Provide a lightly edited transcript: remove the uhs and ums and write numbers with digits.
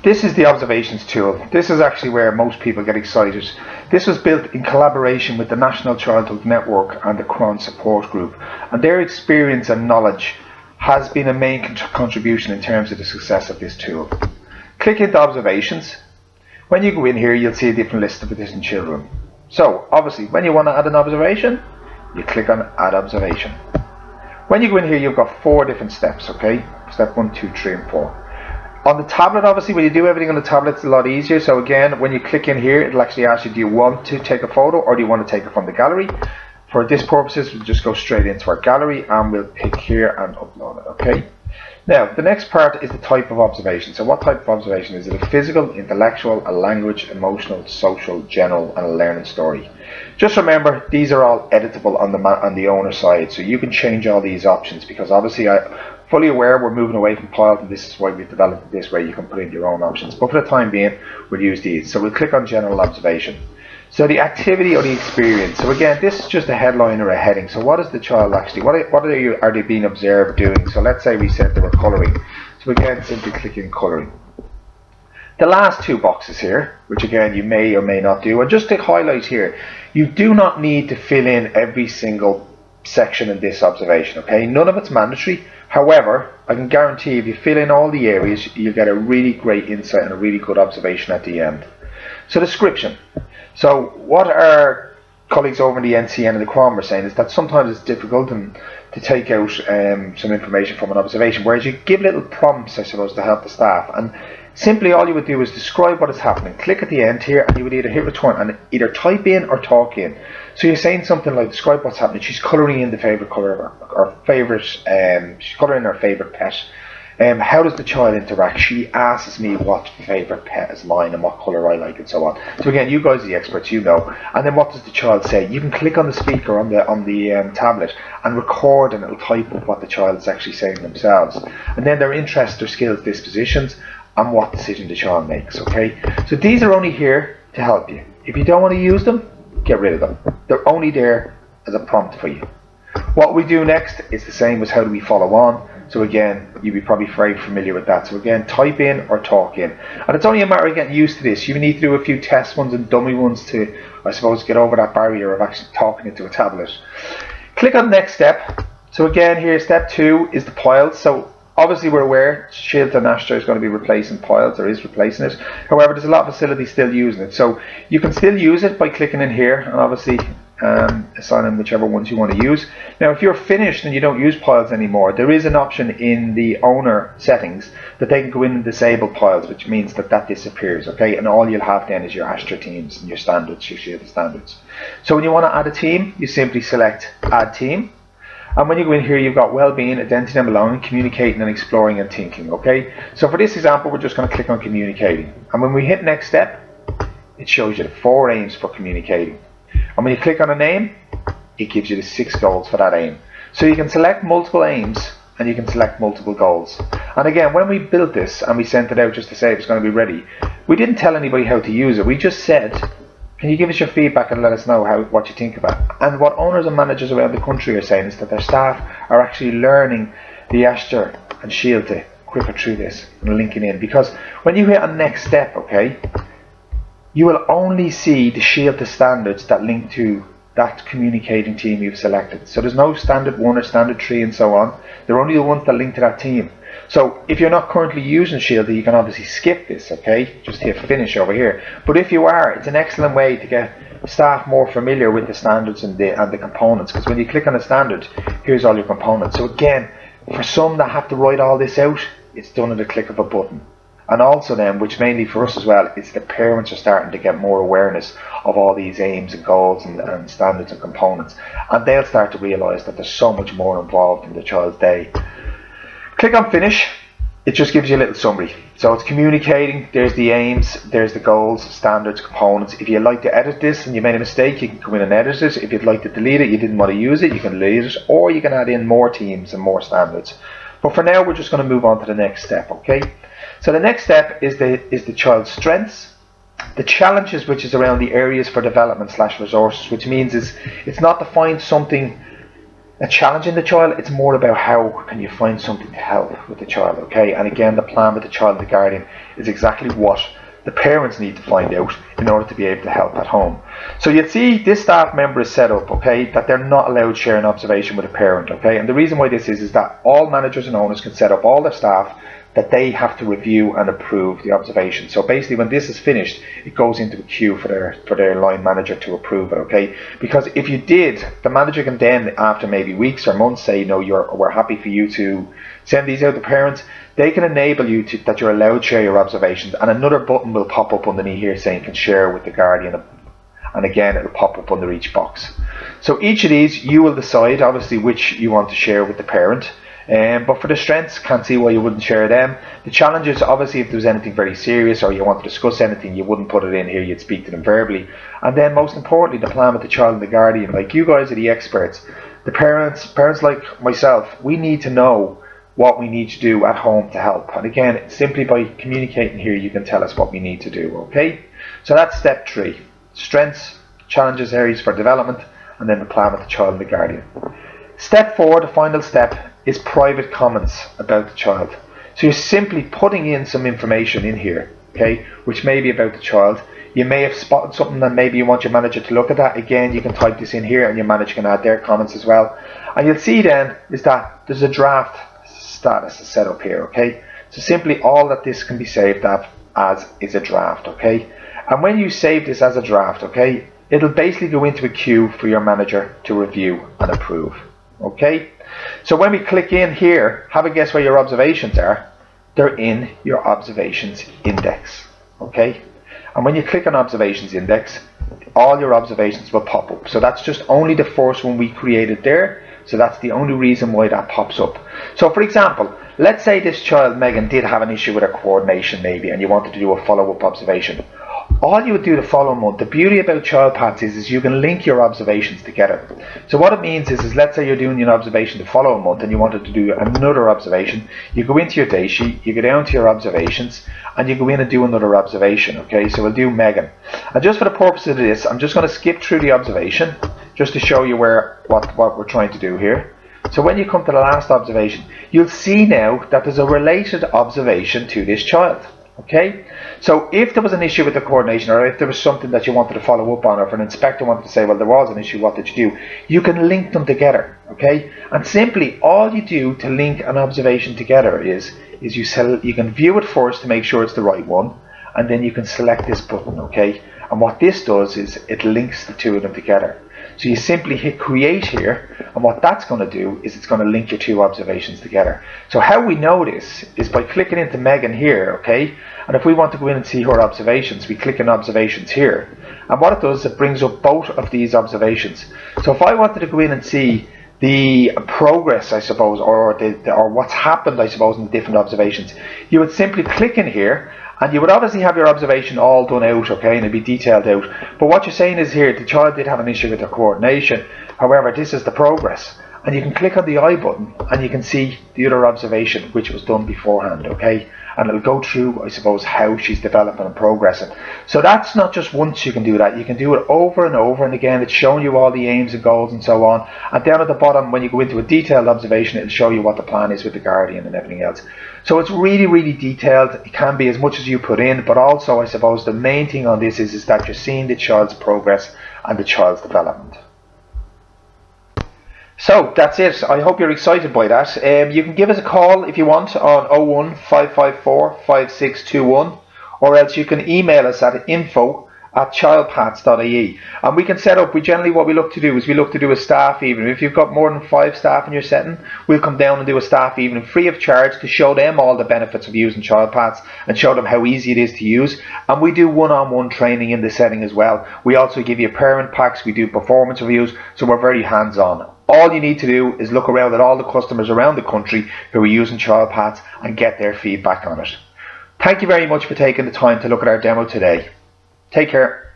This is the observations tool. This is actually where most people get excited. This was built in collaboration with the National Childhood Network and the Crann Support Group, and their experience and knowledge has been a main contribution in terms of the success of this tool. Click into observations. When you go in here, you'll see a different list of different children. So obviously when you want to add an observation, you click on add observation. When you go in here, you've got 4 different steps, okay? Step 1, 2, 3 and 4. On the tablet, obviously, when you do everything on the tablet, it's a lot easier. So again, when you click in here, it'll actually ask you, do you want to take a photo or do you want to take it from the gallery? For this purposes, we'll just go straight into our gallery and we'll pick here and upload it, okay? Now, the next part is the type of observation. So what type of observation is it? A physical, intellectual, a language, emotional, social, general, and a learning story. Just remember, these are all editable on the owner side. So you can change all these options because obviously I'm fully aware we're moving away from piles and this is why we've developed it this way. You can put in your own options. But for the time being, we'll use these. So we'll click on general observation. So the activity or the experience. So again, this is just a headline or a heading. So what is the child actually, what are they being observed doing? So let's say we said they were colouring. So again, simply click in colouring. The last 2 boxes here, which again you may or may not do, and just to highlight here, you do not need to fill in every single section in this observation, okay? None of it's mandatory. However, I can guarantee if you fill in all the areas, you'll get a really great insight and a really good observation at the end. So description. So what our colleagues over in the NCN and the Crann were saying is that sometimes it's difficult to take out some information from an observation, whereas you give little prompts, I suppose, to help the staff. And simply all you would do is describe what is happening. Click at the end here and you would either hit return and either type in or talk in. So you're saying something like, describe what's happening. She's colouring in the favourite colour or favourite, she's colouring her favourite pet. How does the child interact? She asks me what favourite pet is mine and what colour I like and so on. So again, you guys are the experts, you know. And then what does the child say? You can click on the speaker on the tablet and record, and it'll type up what the child is actually saying themselves. And then their interests, their skills, dispositions, and what decision the child makes, okay? So these are only here to help you. If you don't want to use them, get rid of them. They're only there as a prompt for you. What we do next is the same as how do we follow on. So again, you'll be probably very familiar with that. So again, type in or talk in. And it's only a matter of getting used to this. You need to do a few test ones and dummy ones to, I suppose, get over that barrier of actually talking into a tablet. Click on next step. So again, here, step 2 is the piles. So obviously we're aware Siolta and Aistear is going to be replacing piles, or is replacing it. However, there's a lot of facilities still using it. So you can still use it by clicking in here and obviously assign them whichever ones you want to use. Now if you're finished and you don't use piles anymore, there is an option in the owner settings that they can go in and disable piles, which means that that disappears, okay? And all you'll have then is your Aistear teams and your standards, your Siolta standards. So when you want to add a team, you simply select add team, and when you go in here, you've got well-being, identity and belonging, communicating and exploring and thinking, okay? So for this example, we're just going to click on communicating, and when we hit next step, it shows you the 4 aims for communicating. And when you click on an aim, it gives you the 6 goals for that aim. So you can select multiple aims and you can select multiple goals. And again, when we built this and we sent it out just to say it was going to be ready, we didn't tell anybody how to use it. We just said, can you give us your feedback and let us know what you think about it? And what owners and managers around the country are saying is that their staff are actually learning the Aistear and Siolta quicker through this and linking in. Because when you hit on next step, okay, you will only see the Siolta standards that link to that communicating team you've selected. So there's no standard 1 or standard 3 and so on. They're only the ones that link to that team. So if you're not currently using Siolta, you can obviously skip this, okay? Just hit finish over here. But if you are, it's an excellent way to get staff more familiar with the standards and the components. Because when you click on a standard, here's all your components. So again, for some that have to write all this out, it's done at a click of a button. And also then, which mainly for us as well, is the parents are starting to get more awareness of all these aims and goals and standards and components. And they'll start to realise that there's so much more involved in the child's day. Click on finish. It just gives you a little summary. So it's communicating, there's the aims, there's the goals, standards, components. If you'd like to edit this and you made a mistake, you can come in and edit it. If you'd like to delete it, you didn't want to use it, you can delete it. Or you can add in more teams and more standards. But for now, we're just going to move on to the next step, okay? So the next step is the child's strengths, the challenges, which is around the areas for development / resources, which means it's not to find something challenging the child. It's more about how can you find something to help with the child, okay? And again, the plan with the child and the guardian is exactly what the parents need to find out in order to be able to help at home. So you'll see this staff member is set up, okay, that they're not allowed sharing observation with a parent, okay? And the reason why this is that all managers and owners can set up all their staff that they have to review and approve the observation. So basically when this is finished, it goes into a queue for their line manager to approve it, okay? Because if you did, the manager can then, after maybe weeks or months, say, no, we're happy for you to send these out to parents. They can enable you that you're allowed to share your observations, and another button will pop up underneath here saying can share with the guardian, and again it'll pop up under each box. So each of these you will decide obviously which you want to share with the parent. But for the strengths, can't see why you wouldn't share them. The challenges, obviously if there was anything very serious or you want to discuss anything, you wouldn't put it in here, you'd speak to them verbally. And then most importantly, the plan with the child and the guardian. Like, you guys are the experts. The parents like myself, we need to know what we need to do at home to help. And again, simply by communicating here, you can tell us what we need to do, okay? So that's step 3. Strengths, challenges, areas for development, and then the plan with the child and the guardian. Step 4, the final step, is private comments about the child. So you're simply putting in some information in here, okay, which may be about the child. You may have spotted something that maybe you want your manager to look at that. Again, you can type this in here and your manager can add their comments as well. And you'll see then is that there's a draft status set up here, okay. So simply all that this can be saved as is a draft, okay. And when you save this as a draft, okay, it'll basically go into a queue for your manager to review and approve, okay. So when we click in here, have a guess where your observations are. They're in your observations index, okay. And when you click on observations index, all your observations will pop up. So that's just only the first one we created there. So that's the only reason why that pops up. So for example, let's say this child, Megan, did have an issue with her coordination maybe, and you wanted to do a follow-up observation. All you would do the following month, the beauty about child paths is you can link your observations together. So what it means is let's say you're doing an observation the following month and you wanted to do another observation. You go into your day sheet, you go down to your observations, and you go in and do another observation, okay. So we'll do Megan, and just for the purpose of this, I'm just going to skip through the observation just to show you what we're trying to do here. So when you come to the last observation, you'll see now that there's a related observation to this child, okay. So if there was an issue with the coordination, or if there was something that you wanted to follow up on, or if an inspector wanted to say, well, there was an issue, what did you do? You can link them together, okay. And simply all you do to link an observation together is you can view it first to make sure it's the right one, and then you can select this button, okay. And what this does is it links the two of them together. So you simply hit create here, and what that's going to do is it's going to link your two observations together. So how we know this is by clicking into Megan here, okay. And if we want to go in and see her observations, we click on observations here, and what it does is it brings up both of these observations. So if I wanted to go in and see the progress, I suppose, or what's happened, I suppose, in the different observations, you would simply click in here, and you would obviously have your observation all done out, okay, and it'd be detailed out. But what you're saying is here, the child did have an issue with their coordination. However, this is the progress. And you can click on the I button and you can see the other observation which was done beforehand, okay? And it'll go through, I suppose, how she's developing and progressing. So that's not just once you can do that. You can do it over and over, and again, it's showing you all the aims and goals and so on. And down at the bottom, when you go into a detailed observation, it'll show you what the plan is with the guardian and everything else. So it's really, really detailed. It can be as much as you put in, but also, I suppose, the main thing on this is that you're seeing the child's progress and the child's development. So that's it. I hope you're excited by that. You can give us a call if you want on 01 554 5621, or else you can email us at info@childpaths.ie, and we can set up. Generally what we look to do is we look to do a staff evening. If you've got more than 5 staff in your setting, we'll come down and do a staff evening free of charge to show them all the benefits of using child paths and show them how easy it is to use. And we do one-on-one training in the setting as well. We also give you parent packs, we do performance reviews, so we're very hands-on. All you need to do is look around at all the customers around the country who are using child paths and get their feedback on it. Thank you very much for taking the time to look at our demo today. Take care.